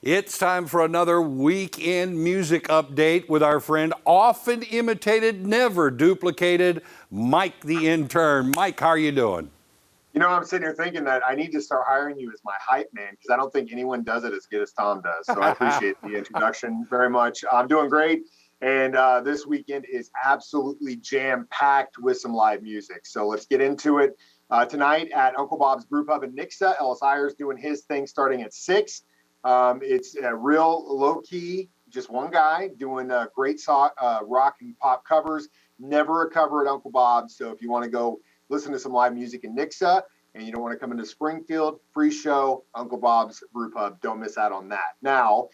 It's time for another weekend music update with our friend, often imitated, never duplicated, Mike the Intern. Mike, how are you doing? You know, I'm sitting here thinking that I need to start hiring you as my hype man because I don't think anyone does it as good as Tom does. So I appreciate the introduction very much. I'm doing great. And this weekend is absolutely jam-packed with some live music. So let's get into it. Tonight at Uncle Bob's Brew Pub in Nixa, Ellis Ayers doing his thing starting at 6. It's real low-key, just one guy doing great rock and pop covers. Never a cover at Uncle Bob's. So if you want to go listen to some live music in Nixa and you don't want to come into Springfield, free show, Uncle Bob's Brew Pub. Don't miss out on that. Now,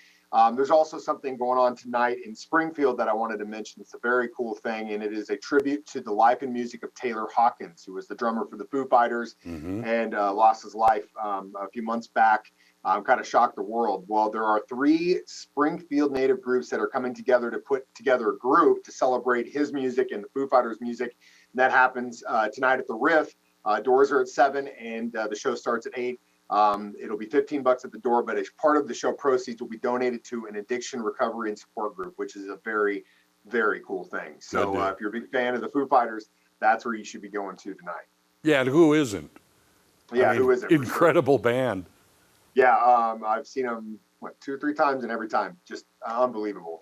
there's also something going on tonight in Springfield that I wanted to mention. It's a very cool thing, and it is a tribute to the life and music of Taylor Hawkins, who was the drummer for the Foo Fighters and lost his life a few months back. Kind of shocked the world. Well, there are 3 Springfield native groups that are coming together to put together a group to celebrate his music and the Foo Fighters music. And that happens tonight at the Riff. Doors are at 7 and the show starts at 8. It'll be $15 at the door, but as part of the show proceeds will be donated to an addiction recovery and support group, which is a very, very cool thing. So if you're a big fan of the Foo Fighters, that's where you should be going to tonight. Yeah, and who isn't? Yeah, who isn't? Incredible band. Yeah, I've seen them 2 or 3 times, and every time just unbelievable.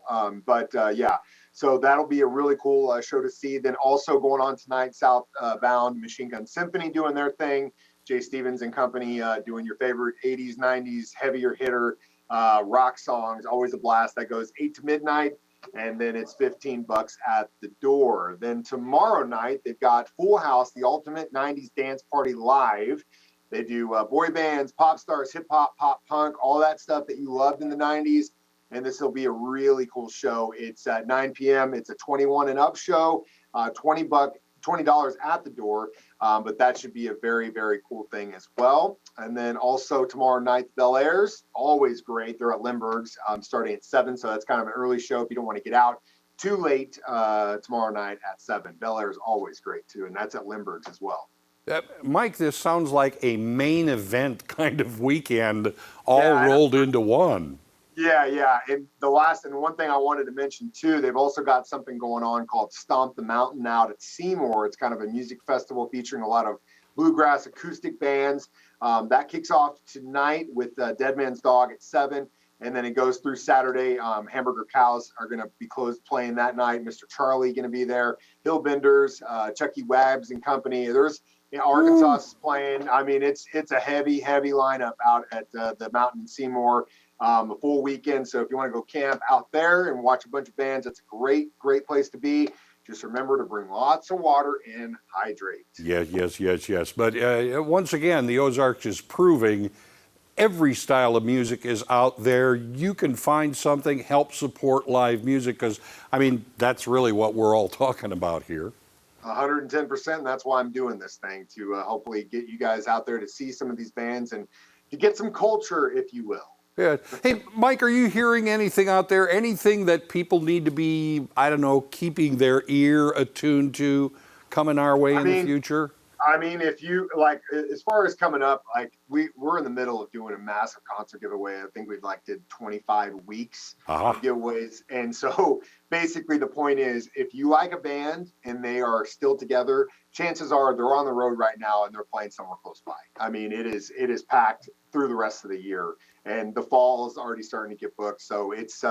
Yeah, so that'll be a really cool show to see. Then also going on tonight, Southbound Machine Gun Symphony doing their thing. Jay Stevens and company doing your favorite 80s, 90s heavier hitter rock songs. Always a blast. That goes 8 to midnight, and then it's $15 at the door. Then tomorrow night they've got Full House, the ultimate 90s dance party live. They do boy bands, pop stars, hip hop, pop punk, all that stuff that you loved in the 90s. And this will be a really cool show. It's at 9 p.m. It's a 21 and up show, $20 at the door. But that should be a very, very cool thing as well. And then also tomorrow night, Bel Air's, always great. They're at Lindbergh's starting at 7. So that's kind of an early show if you don't want to get out too late tomorrow night at 7. Bel Air's always great too. And that's at Lindbergh's as well. Mike, this sounds like a main event kind of weekend all rolled into one. Yeah. And one thing I wanted to mention too, they've also got something going on called Stomp the Mountain out at Seymour. It's kind of a music festival featuring a lot of bluegrass acoustic bands. That kicks off tonight with Dead Man's Dog at 7. And then it goes through Saturday. Hamburger Cows are going to be playing that night. Mr. Charlie going to be there. Hillbenders, Chucky Wabbs and company. There's Arkansas is playing. I mean, it's a heavy lineup out at the Mountain in Seymour, a full weekend. So if you want to go camp out there and watch a bunch of bands, that's a great place to be. Just remember to bring lots of water and hydrate. Yes. But once again, the Ozarks is proving every style of music is out there. You can find something, help support live music, because, I mean, that's really what we're all talking about here. 110%. That's why I'm doing this thing, to hopefully get you guys out there to see some of these bands and to get some culture, if you will. Yeah. Hey, Mike, are you hearing anything out there? Anything that people need to be, I don't know, keeping their ear attuned to coming our way in the future? I mean, if you like, as far as coming up, like we're in the middle of doing a massive concert giveaway. I think we've did 25 weeks of giveaways. And so basically the point is, if you like a band and they are still together, chances are they're on the road right now and they're playing somewhere close by. I mean, it is packed through the rest of the year, and the fall is already starting to get booked. So it's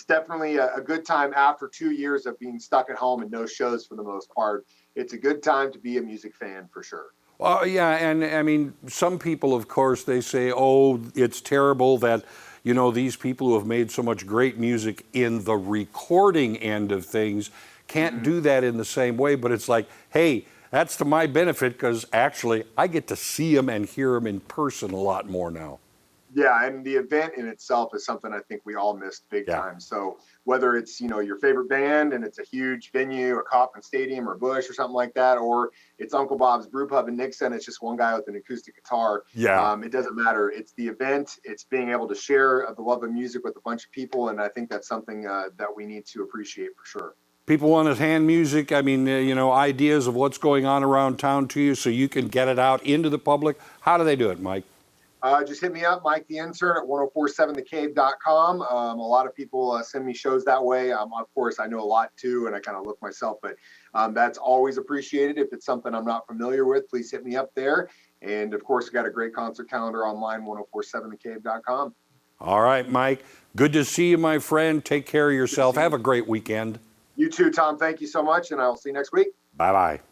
definitely a good time after 2 years of being stuck at home and no shows for the most part. It's a good time to be a music fan for sure. Well, yeah, and I mean, some people, of course, they say, oh, it's terrible that, these people who have made so much great music in the recording end of things can't do that in the same way. But it's like, hey, that's to my benefit, because actually I get to see them and hear them in person a lot more now. Yeah, and the event in itself is something I think we all missed big time. So whether it's, your favorite band and it's a huge venue, a Kauffman Stadium or Busch or something like that, or it's Uncle Bob's Brew Pub in Nixa and it's just one guy with an acoustic guitar. It doesn't matter. It's the event. It's being able to share the love of music with a bunch of people, and I think that's something that we need to appreciate for sure. People want to hand music, ideas of what's going on around town to you so you can get it out into the public. How do they do it, Mike? Just hit me up, Mike the Intern at 1047thecave.com. A lot of people send me shows that way. Of course, I know a lot too, and I kind of look myself, but that's always appreciated. If it's something I'm not familiar with, please hit me up there. And of course, we got a great concert calendar online, 1047thecave.com. All right, Mike. Good to see you, my friend. Take care of yourself. Have a great weekend. You too, Tom. Thank you so much, and I'll see you next week. Bye-bye.